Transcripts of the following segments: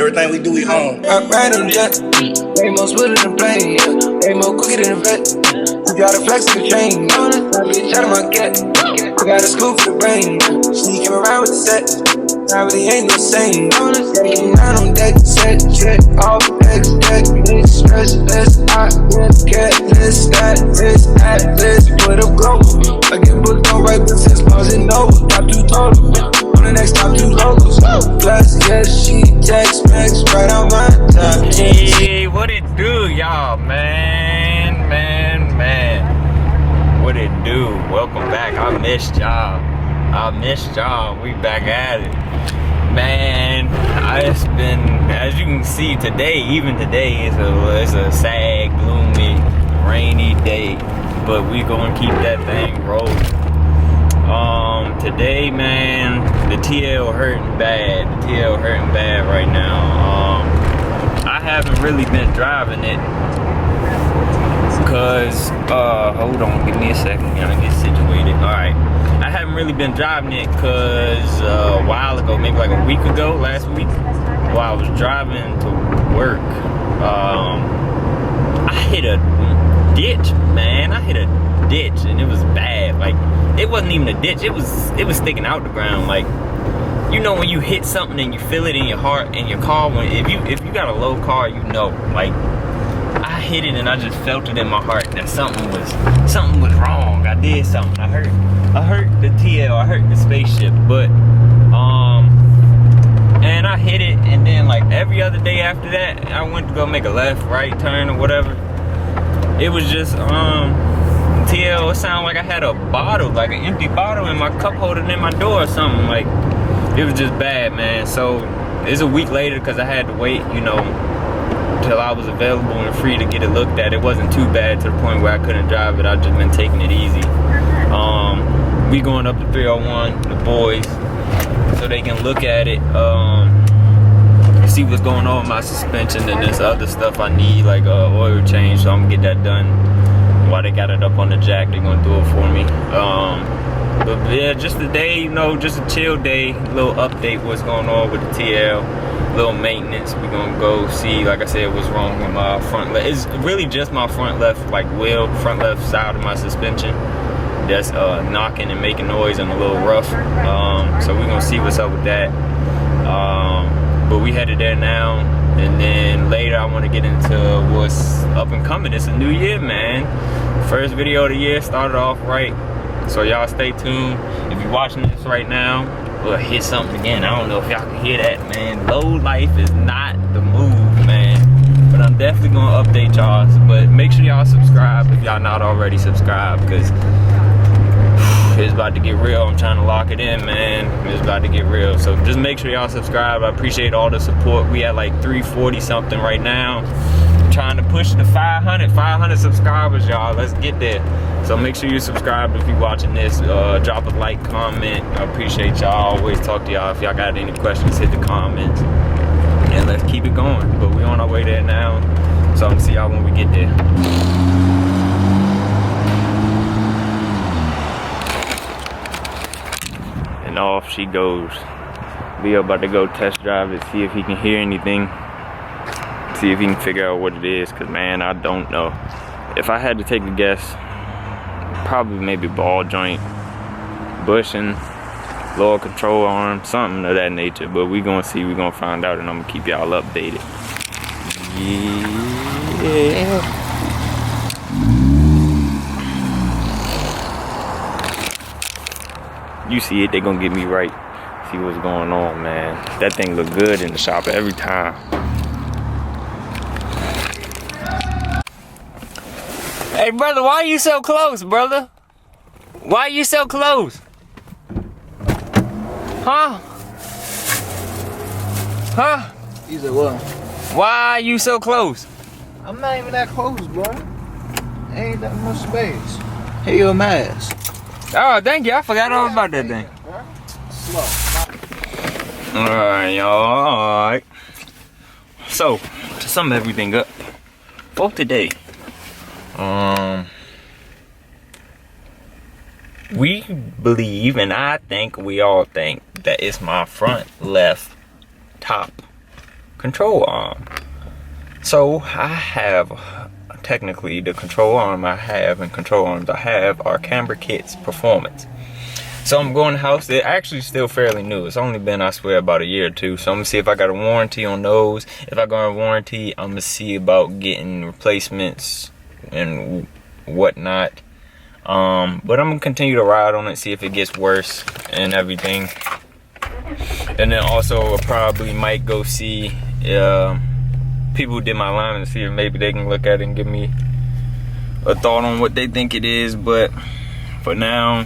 Everything we do, we own. I'm riding jet, way more smoother than plane, yeah. Way more quicker than a vet. You gotta flex to the train, I bitch out of my cat. I got a scoop for the brain, sneaking around with the set. I really ain't no same. Getting out on deck, set, all X, deck, this, stress, less, I get careless, this, atlas, put up global. I get booked on right since pausing over. Top 2 total, on the next top 2 logos. Plus, yes, she text Max right on my top. Hey, what it do, y'all, man? What it do? Welcome back. I missed y'all. We back at it. Man, it's been, as you can see today, even today, it's a sad, gloomy, rainy day, but we gonna keep that thing rolling. Today, man, the TL hurting bad right now. I haven't really been driving it because, hold on, give me a second, gotta get situated. All right. I haven't really been driving it because a while ago, maybe like a week ago, last week, while I was driving to work, I hit a ditch, man. I hit a ditch and it was bad. Like, it wasn't even a ditch. It was sticking out the ground. Like, you know when you hit something and you feel it in your heart and your car, if you got a low car, you know, like, I hit it and I just felt it in my heart that something was wrong. I did something. I hurt the TL, I hurt the spaceship, but and I hit it, and then like every other day after that, I went to go make a left, right turn or whatever. It was just TL, it sounded like I had a bottle, like an empty bottle in my cup holder in my door or something. Like, it was just bad, man. So it's a week later because I had to wait, you know, till I was available and free to get it looked at. It wasn't too bad to the point where I couldn't drive it. I've just been taking it easy. We going up to 301, the boys, so they can look at it, see what's going on with my suspension and this other stuff I need, like oil change, so I'm gonna get that done. While they got it up on the jack, they're gonna do it for me. But yeah, just a day, you know, just a chill day, little update what's going on with the TL, little maintenance. We're gonna go see, like I said, what's wrong with my front left. It's really just my front left, like wheel, front left side of my suspension that's knocking and making noise and a little rough. So we're gonna see what's up with that. But we headed there now, and then later I want to get into what's up and coming. It's a new year, man. First video of the year, started off right. So y'all stay tuned. If you're watching this right now, we'll hit something again. I don't know if y'all can hear that, man. Low life is not the move, man. But I'm definitely gonna update y'all. But make sure y'all subscribe if y'all not already subscribed, because it's about to get real. I'm trying to lock it in, man. It's about to get real. So just make sure y'all subscribe. I appreciate all the support. We at like 340 something right now. Trying to push the 500 subscribers, y'all. Let's get there. So make sure you subscribe if you're watching this. Drop a like, comment. I appreciate y'all. I always talk to y'all. If y'all got any questions, hit the comments. And let's keep it going. But we on our way there now. So I'm gonna see y'all when we get there. And off she goes. Leo about to go test drive it, see if he can hear anything, see if he can figure out what it is, because man, I don't know. If I had to take a guess, probably maybe ball joint, bushing, lower control arm, something of that nature. But we gonna see, we gonna find out, and I'm gonna keep y'all updated. Yeah. You see it, they gonna get me right. See what's going on, man. That thing look good in the shop every time. Hey brother, why you so close, brother? Why you so close? Huh? Huh? You said what? Why you so close? I'm not even that close, bro. Ain't that much space. Hey, your mask. Oh, thank you. I forgot all about that thing. Slow. Alright, y'all. Alright. So, to sum everything up, for today, we believe, and I think we all think, that it's my front left top control arm. So I have, technically the control arm I have and control arms I have are Camber Kits Performance. So I'm going to house. They're actually still fairly new. It's only been, I swear, about a year or two. So I'm gonna see if I got a warranty on those. If I got a warranty, I'm gonna see about getting replacements and whatnot. But I'm gonna continue to ride on it, see if it gets worse and everything. And then also I probably might go see people who did my alignment, see if maybe they can look at it and give me a thought on what they think it is. But for now,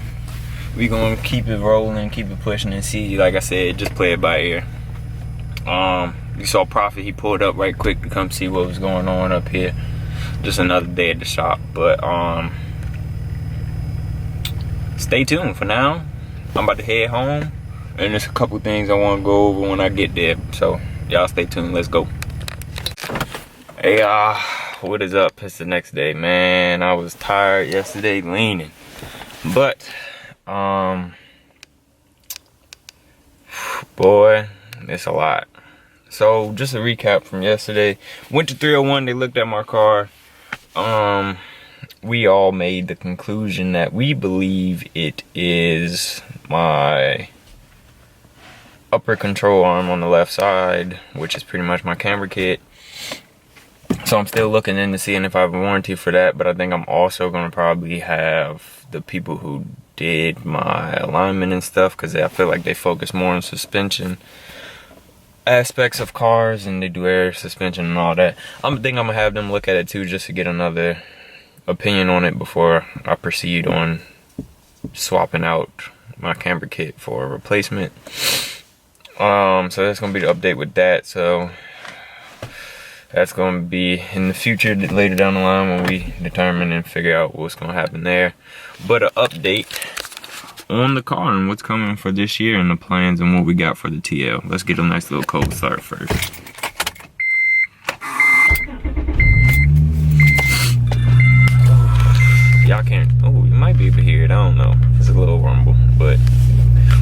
we gonna keep it rolling, keep it pushing, and see. Like I said, just play it by ear. You saw Prophet, he pulled up right quick to come see what was going on up here. Just another day at the shop. But stay tuned. For now, I'm about to head home, and there's a couple things I want to go over when I get there. So y'all stay tuned. Let's go. Hey, what is up? It's the next day, man. I was tired yesterday, leaning, but boy, it's a lot. So just a recap from yesterday. Went to 301. They looked at my car. We all made the conclusion that we believe it is my upper control arm on the left side, which is pretty much my camber kit. So I'm still looking into seeing if I have a warranty for that, but I think I'm also gonna probably have the people who did my alignment and stuff, because I feel like they focus more on suspension aspects of cars, and they do air suspension and all that. I think I'm gonna have them look at it too, just to get another opinion on it before I proceed on swapping out my camber kit for a replacement. So that's gonna be the update with that. So that's gonna be in the future, later down the line, when we determine and figure out what's gonna happen there. But an update on the car and what's coming for this year and the plans and what we got for the TL. Let's get a nice little cold start first. Y'all can't, oh, you might be able to hear it, I don't know. It's a little rumble, but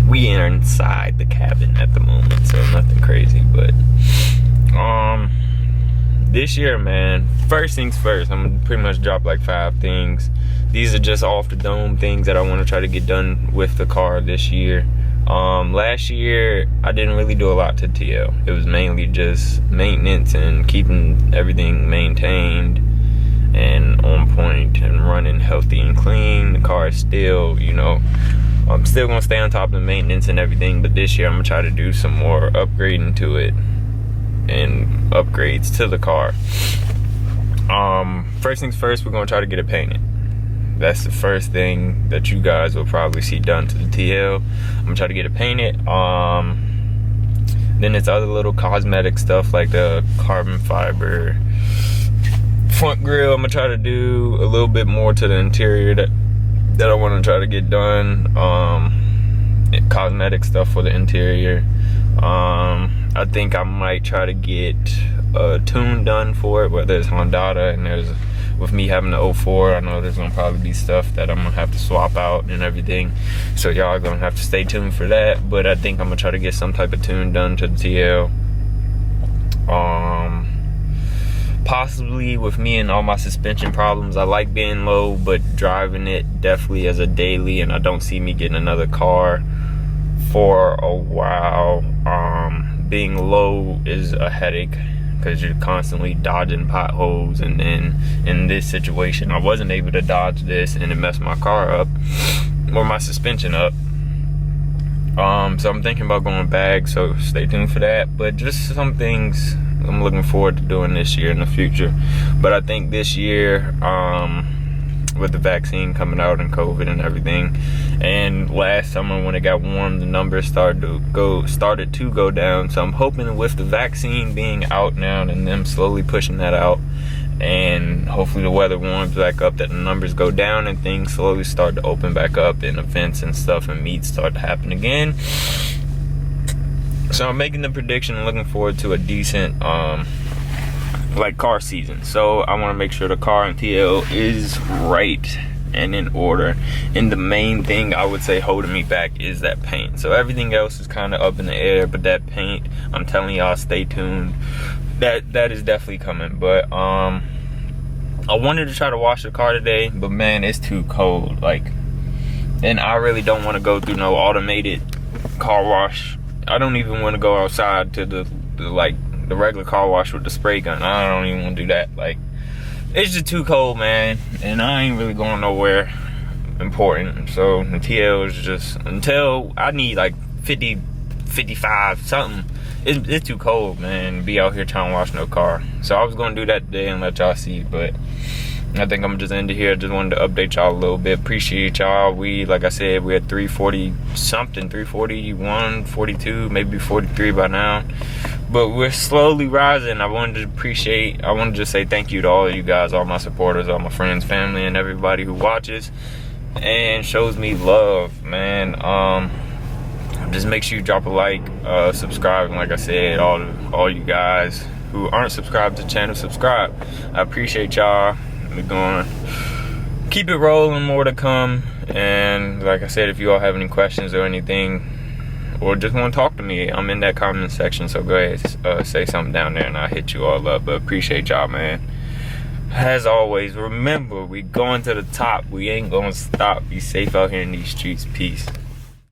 we are inside the cabin at the moment, so nothing crazy. But this year, man, first things first, I'm gonna pretty much drop like 5 things. These are just off the dome things that I want to try to get done with the car this year. Last year I didn't really do a lot to TL. It was mainly just maintenance and keeping everything maintained and on point and running healthy and clean. The car is still, you know, I'm still gonna stay on top of the maintenance and everything, but this year I'm gonna try to do some more upgrading to it and upgrades to the car. First things first, we're gonna try to get it painted. That's the first thing that you guys will probably see done to the TL. I'm gonna try to get it painted. Then there's other little cosmetic stuff like the carbon fiber front grille. I'm gonna try to do a little bit more to the interior that I want to try to get done. Cosmetic stuff for the interior. I think I might try to get a tune done for it, whether it's Honda, and there's, with me having the 04, I know there's gonna probably be stuff that I'm gonna have to swap out and everything, so y'all are gonna have to stay tuned for that. But I think I'm gonna try to get some type of tune done to the TL. Possibly with me and all my suspension problems, I like being low, but driving it definitely as a daily, and I don't see me getting another car for a while. Being low is a headache because you're constantly dodging potholes, and then in this situation I wasn't able to dodge this and it messed my car up, or my suspension up. So I'm thinking about going back, so stay tuned for that. But just some things I'm looking forward to doing this year in the future. But I think this year, with the vaccine coming out and COVID and everything, and last summer when it got warm, the numbers started to go down. So I'm hoping with the vaccine being out now and them slowly pushing that out, and hopefully the weather warms back up, that the numbers go down and things slowly start to open back up, and events and stuff and meets start to happen again. So I'm making the prediction and looking forward to a decent like car season. So I want to make sure the car and TL is right and in order. And the main thing I would say holding me back is that paint. So everything else is kind of up in the air, but that paint, I'm telling y'all, stay tuned. That is definitely coming. But I wanted to try to wash the car today, but man, it's too cold. Like, and I really don't want to go through no automated car wash. I don't even want to go outside to the regular car wash with the spray gun. I don't even want to do that. Like, it's just too cold, man, and I ain't really going nowhere important. So the TL is just, until I need like 50, 55, something. It's too cold, man, to be out here trying to wash no car. So I was gonna do that today and let y'all see, but I think I'm just end it here. Just wanted to update y'all a little bit. Appreciate y'all. We, like I said, we at 340 something, 341, 42, maybe 43 by now. But we're slowly rising. I wanted to just say thank you to all of you guys, all my supporters, all my friends, family, and everybody who watches and shows me love, man. Just make sure you drop a like, subscribe, and like I said, all you guys who aren't subscribed to the channel, subscribe. I appreciate y'all. We're going to keep it rolling, more to come. And like I said, if you all have any questions or anything, or just want to talk to me, I'm in that comment section, so go ahead, say something down there and I'll hit you all up. But appreciate y'all, man. As always, remember, we going to the top. We ain't gonna stop. Be safe out here in these streets. Peace.